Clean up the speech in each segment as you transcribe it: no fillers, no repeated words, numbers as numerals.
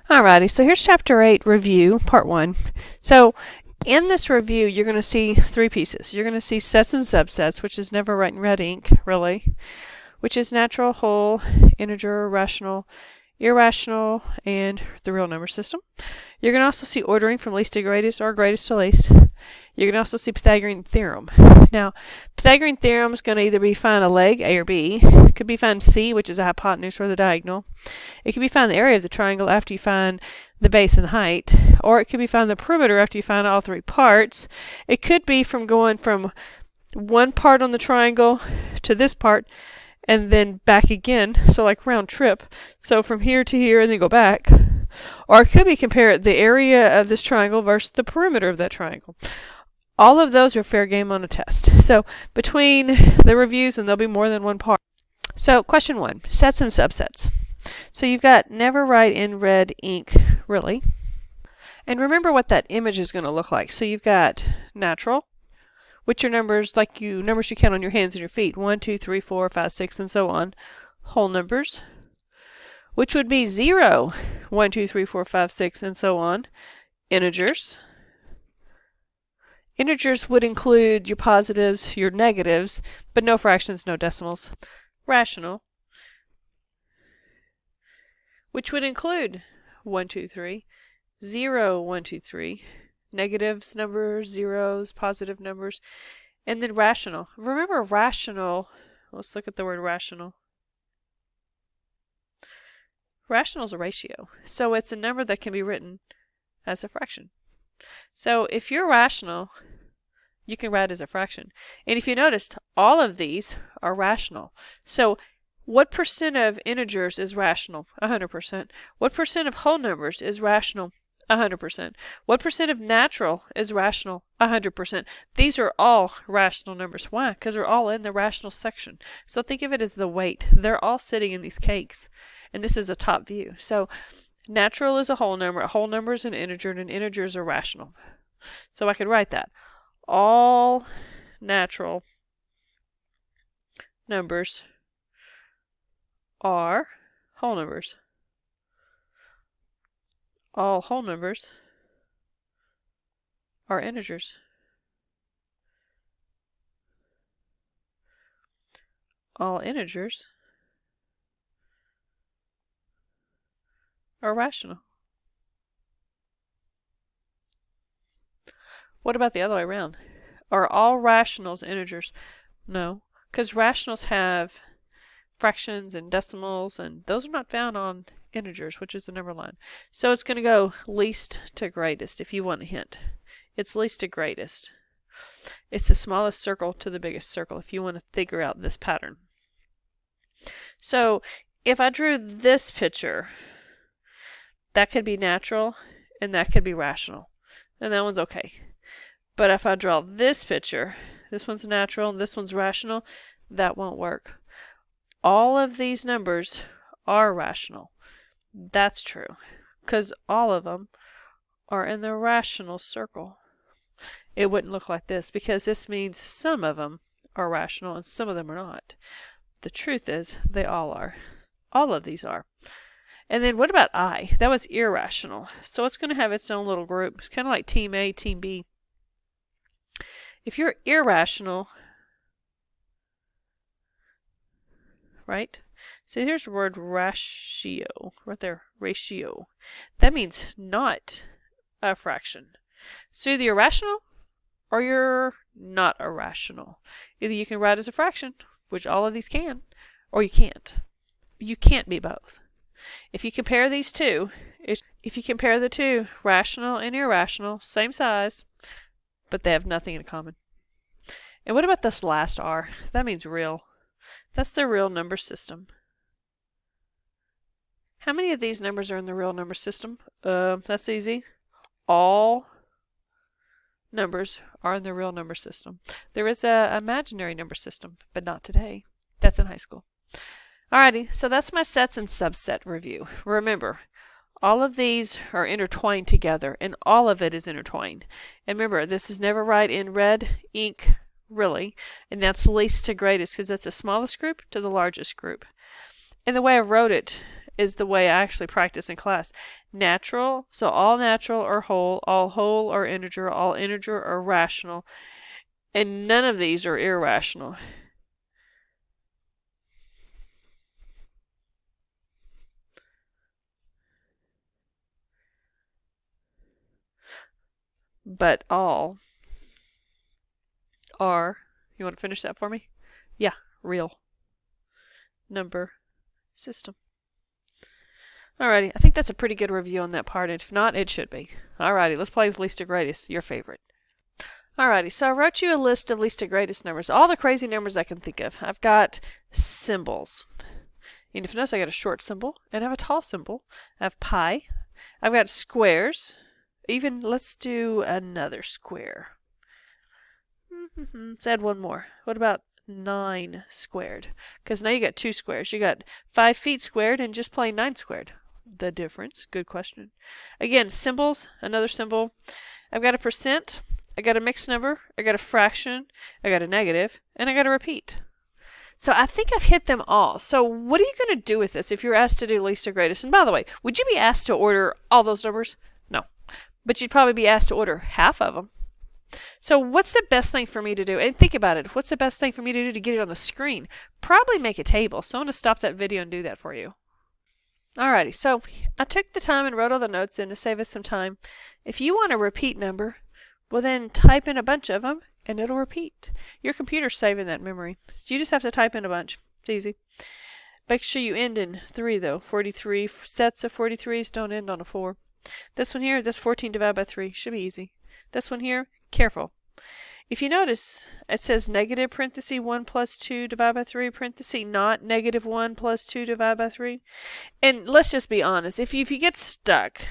Alrighty, so here's Chapter 8 Review, Part 1. So in this review, you're going to see three pieces. You're going to see sets and subsets, which is never right in red ink, really, which is natural, whole, integer, rational, irrational, and the real number system. You're going to also see ordering from least to greatest or greatest to least. You're going to also see Pythagorean theorem. Now, Pythagorean theorem is going to either be find a leg, A or B. It could be find C, which is a hypotenuse or the diagonal. It could be find the area of the triangle after you find the base and the height. Or it could be find the perimeter after you find all three parts. It could be from going from one part on the triangle to this part and then back again, so like round trip. So from here to here and then go back. Or it could be compare the area of this triangle versus the perimeter of that triangle. All of those are fair game on a test. So between the reviews, and there'll be more than one part. So question 1, sets and subsets. So you've got never write in red ink, really. And remember what that image is going to look like. So you've got natural, which are numbers like numbers you count on your hands and your feet. 1, 2, 3, 4, 5, 6, and so on. Whole numbers, which would be 0, 1, 2, 3, 4, 5, 6, and so on. Integers. Integers would include your positives, your negatives, but no fractions, no decimals. Rational, which would include 1, 2, 3, 0, 1, 2, 3, negatives, numbers, zeros, positive numbers, and then rational. Remember rational, let's look at the word rational. Rational is a ratio, so it's a number that can be written as a fraction. So if you're rational, you can write as a fraction. And if you noticed, all of these are rational. So what percent of integers is rational? 100%. What percent of whole numbers is rational? 100%. What percent of natural is rational? 100%. These are all rational numbers. Why? Because they're all in the rational section. So think of it as the weight. They're all sitting in these cakes. And this is a top view. So natural is a whole number. A whole number is an integer, and integers are rational. So I could write that. All natural numbers are whole numbers. All whole numbers are integers. All integers are rational. What about the other way around? Are all rationals integers? No, because rationals have fractions and decimals, and those are not found on integers, which is the number line. So it's going to go least to greatest if you want a hint. It's least to greatest. It's the smallest circle to the biggest circle if you want to figure out this pattern. So if I drew this picture, that could be natural and that could be rational. And that one's okay. But if I draw this picture, this one's natural and this one's rational, that won't work. All of these numbers are rational. That's true, because all of them are in the rational circle. It wouldn't look like this, because this means some of them are rational and some of them are not. The truth is, they all are. All of these are. And then what about I? That was irrational. So it's going to have its own little group. It's kind of like team A, team B. If you're irrational, right? So here's the word ratio, right there, ratio. That means not a fraction. So either you're rational or you're not irrational. Either you can write as a fraction, which all of these can, or you can't. You can't be both. If you compare these two, if you compare the two, rational and irrational, same size, but they have nothing in common. And what about this last R? That means real. That's the real number system. How many of these numbers are in the real number system? That's easy. All numbers are in the real number system. There is an imaginary number system, but not today. That's in high school. Alrighty, so that's my sets and subset review. Remember, all of these are intertwined together, and all of it is intertwined. And remember, this is never right in red ink, really, and that's least to greatest, because that's the smallest group to the largest group. And the way I wrote it is the way I actually practice in class. Natural, so all natural are whole, all whole are integer, all integer are rational, and none of these are irrational. But all are, you want to finish that for me? Yeah, real number system. Alrighty, I think that's a pretty good review on that part. If not, it should be. Alrighty, let's play with least to greatest, your favorite. Alrighty, so I wrote you a list of least to greatest numbers, all the crazy numbers I can think of. I've got symbols. And if you notice, I got a short symbol and I have a tall symbol. I have pi. I've got squares. Even, let's do another square. Let's add one more. What about 9 squared? Because now you got 2 squares. You got 5 feet squared and just plain 9 squared. The difference. Good question. Again, symbols. Another symbol. I've got a percent. I got a mixed number. I got a fraction. I got a negative. And I got a repeat. So I think I've hit them all. So what are you going to do with this if you're asked to do least to greatest? And by the way, would you be asked to order all those numbers? No. But you'd probably be asked to order half of them. So what's the best thing for me to do? And think about it. What's the best thing for me to do to get it on the screen? Probably make a table. So I'm going to stop that video and do that for you. Alrighty, so I took the time and wrote all the notes in to save us some time. If you want a repeat number, well then type in a bunch of them and it'll repeat. Your computer's saving that memory. So you just have to type in a bunch. It's easy. Make sure you end in 3 though. 43 sets of 43s, don't end on a 4. This one here, this 14 divided by 3. Should be easy. This one here, careful. If you notice, it says negative parenthesis 1 plus 2 divided by 3 parenthesis, not negative 1 plus 2 divided by 3. And let's just be honest. If you get stuck,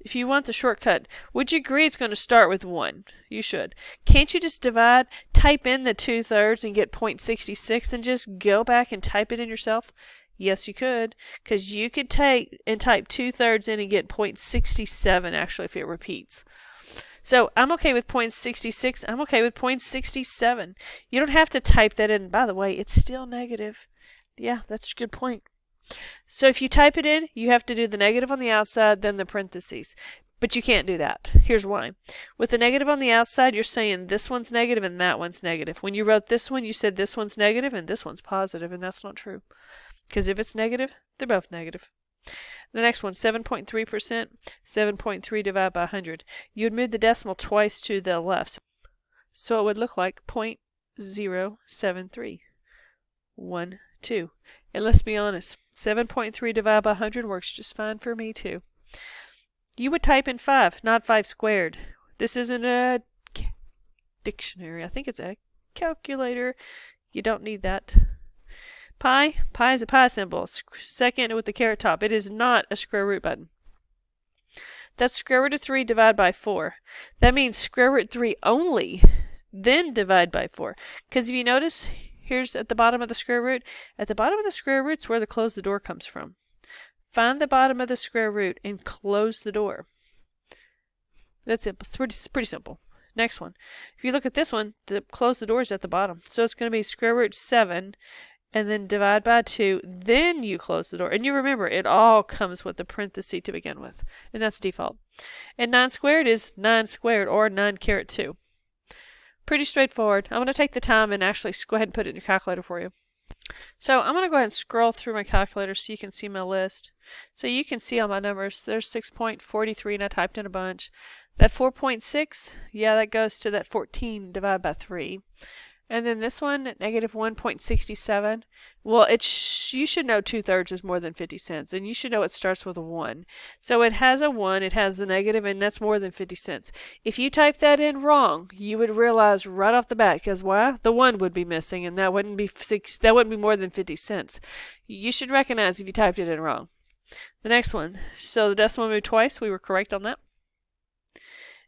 if you want the shortcut, would you agree it's going to start with 1? You should. Can't you just divide, type in the 2/3 and get 0.66 and just go back and type it in yourself? Yes, you could, because you could take and type 2/3 in and get 0.67 actually if it repeats. So I'm okay with 0.66. I'm okay with 0.67. You don't have to type that in. By the way, it's still negative. Yeah, that's a good point. So if you type it in, you have to do the negative on the outside, then the parentheses. But you can't do that. Here's why. With the negative on the outside, you're saying this one's negative and that one's negative. When you wrote this one, you said this one's negative and this one's positive, and that's not true. Because if it's negative, they're both negative. The next one, 7.3%, 7.3 divided by 100. You would move the decimal twice to the left. So it would look like 0.073. 1, 2. And let's be honest, 7.3 divided by 100 works just fine for me too. You would type in 5, not 5 squared. This isn't a dictionary. I think it's a calculator. You don't need that. Pi is a pi symbol. Second with the caret top. It is not a square root button. That's square root of 3 divided by 4. That means square root 3 only, then divide by 4. Because if you notice, here's at the bottom of the square root. At the bottom of the square root is where the close the door comes from. Find the bottom of the square root and close the door. That's simple. It's pretty simple. Next one. If you look at this one, the close the door is at the bottom. So it's going to be square root 7. And then divide by 2, then you close the door. And you remember, it all comes with the parenthesis to begin with. And that's default. And 9 squared is 9 squared, or 9 caret 2. Pretty straightforward. I'm going to take the time and actually go ahead and put it in your calculator for you. So I'm going to go ahead and scroll through my calculator so you can see my list. So you can see all my numbers. There's 6.43, and I typed in a bunch. That 4.6, yeah, that goes to that 14 divided by 3. And then this one, negative 1.67. Well, you should know 2/3 is more than 50 cents. And you should know it starts with a 1. So it has a 1, it has the negative, and that's more than 50 cents. If you type that in wrong, you would realize right off the bat, because why? The 1 would be missing, and that wouldn't be more than 50 cents. You should recognize if you typed it in wrong. The next one, so the decimal moved twice. We were correct on that.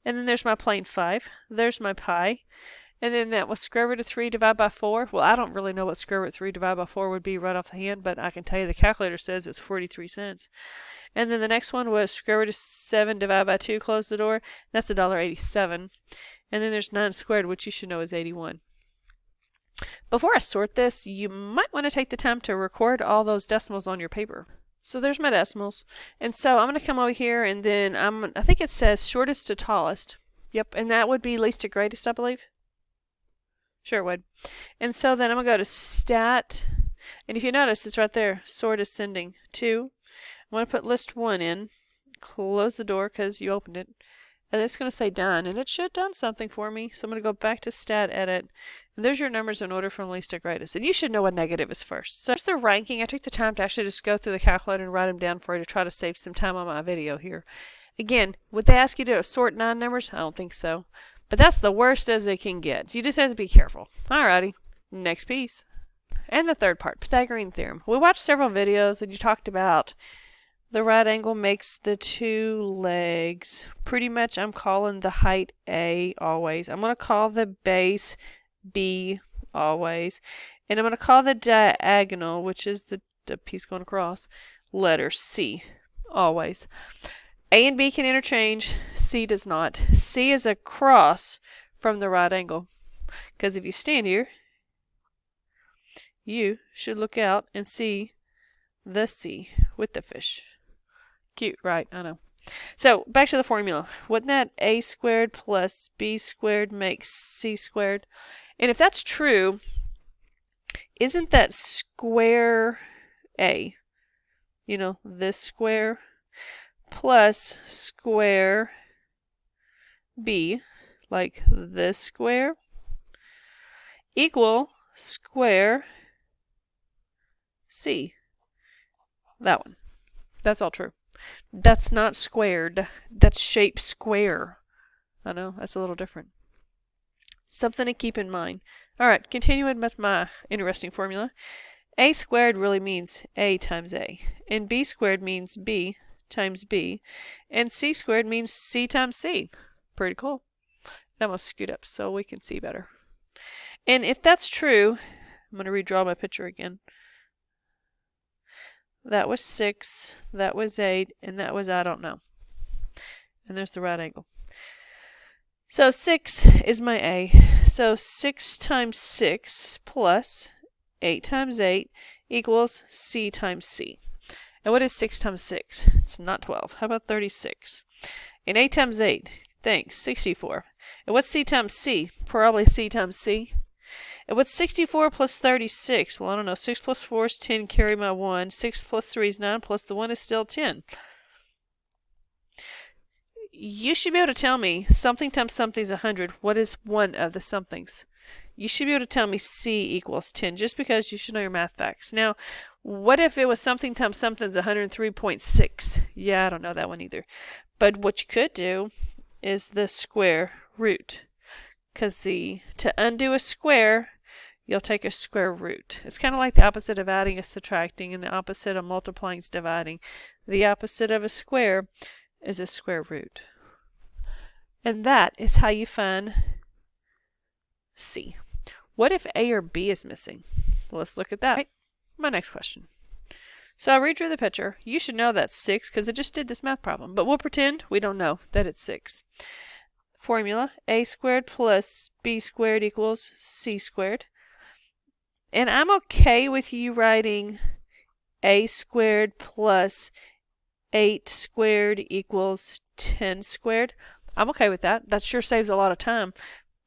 And then there's my plain 5. There's my pi. And then that was square root of 3 divided by 4. Well, I don't really know what square root of 3 divided by 4 would be right off the hand, but I can tell you the calculator says it's 43 cents. And then the next one was square root of 7 divided by 2, close the door. That's $1.87. And then there's 9 squared, which you should know is 81. Before I sort this, you might want to take the time to record all those decimals on your paper. So there's my decimals. And so I'm going to come over here and then I think it says shortest to tallest. Yep, and that would be least to greatest, I believe. Sure it would. And so then I'm going to go to stat. And if you notice, it's right there, sort ascending. 2. I'm going to put list 1 in. Close the door because you opened it. And it's going to say done, and it should have done something for me. So I'm going to go back to stat edit. And there's your numbers in order from least to greatest. And you should know what negative is first. So there's the ranking. I took the time to actually just go through the calculator and write them down for you to try to save some time on my video here. Again, would they ask you to sort 9 numbers? I don't think so. But that's the worst as it can get. So you just have to be careful. Alrighty, next piece. And the third part, Pythagorean theorem. We watched several videos and you talked about the right angle makes the 2 legs. Pretty much I'm calling the height A always. I'm going to call the base B always. And I'm going to call the diagonal, which is the piece going across, letter C always. A and B can interchange. C does not. C is across from the right angle. Because if you stand here, you should look out and see the C with the fish. Cute, right? I know. So, back to the formula. Wouldn't that A squared plus B squared make C squared? And if that's true, isn't that square A, you know, this square, plus square B, like this square, equal square C? That one. That's all true. That's not squared. That's shaped square. I know, that's a little different. Something to keep in mind. Alright, continuing with my interesting formula. A squared really means A times A. And B squared means B times B. And C squared means C times C. Pretty cool. I'm going to scoot up so we can see better. And if that's true, I'm going to redraw my picture again. That was 6, that was 8, and that was I don't know. And there's the right angle. So 6 is my A. So 6 times 6 plus 8 times 8 equals C times C. And what is 6 times 6? It's not 12. How about 36? And 8 times 8, thanks, 64. And what's C times C? Probably C times C. And what's 64 plus 36? Well, I don't know. 6 plus 4 is 10, carry my 1. 6 plus 3 is 9, plus the 1 is still 10. You should be able to tell me something times something is 100. What is one of the somethings? You should be able to tell me C equals 10, just because you should know your math facts. Now, what if it was something times something's 103.6? Yeah, I don't know that one either. But what you could do is the square root. Because to undo a square, you'll take a square root. It's kind of like the opposite of adding is subtracting, and the opposite of multiplying is dividing. The opposite of a square is a square root. And that is how you find C. What if A or B is missing? Well, let's look at that. Right. My next question. So I redrew the picture. You should know that's 6 because it just did this math problem. But we'll pretend we don't know that it's 6. Formula, A squared plus B squared equals C squared. And I'm okay with you writing A squared plus 8 squared equals 10 squared. I'm okay with that. That sure saves a lot of time.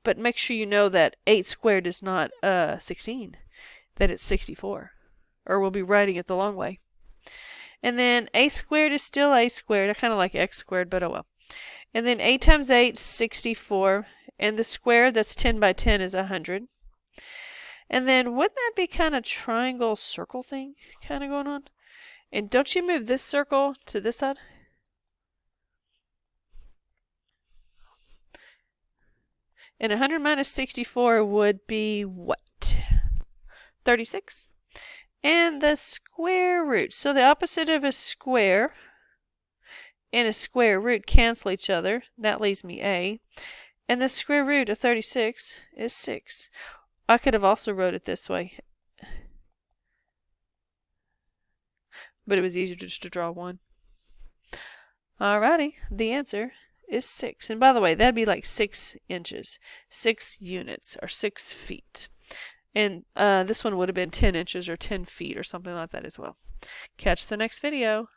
But make sure you know that 8 squared is not 16, that it's 64. Or we'll be writing it the long way. And then A squared is still A squared. I kind of like X squared, but oh well. And then 8 times 8 is 64. And the square that's 10 by 10 is 100. And then wouldn't that be kind of triangle circle thing kind of going on? And don't you move this circle to this side? And 100 minus 64 would be what? 36. And the square root. So the opposite of a square and a square root cancel each other. That leaves me A. And the square root of 36 is 6. I could have also wrote it this way. But it was easier just to draw one. Alrighty, the answer is 6. And by the way, that'd be like 6 inches, 6 units, or 6 feet. And this one would have been 10 inches or 10 feet or something like that as well. Catch the next video.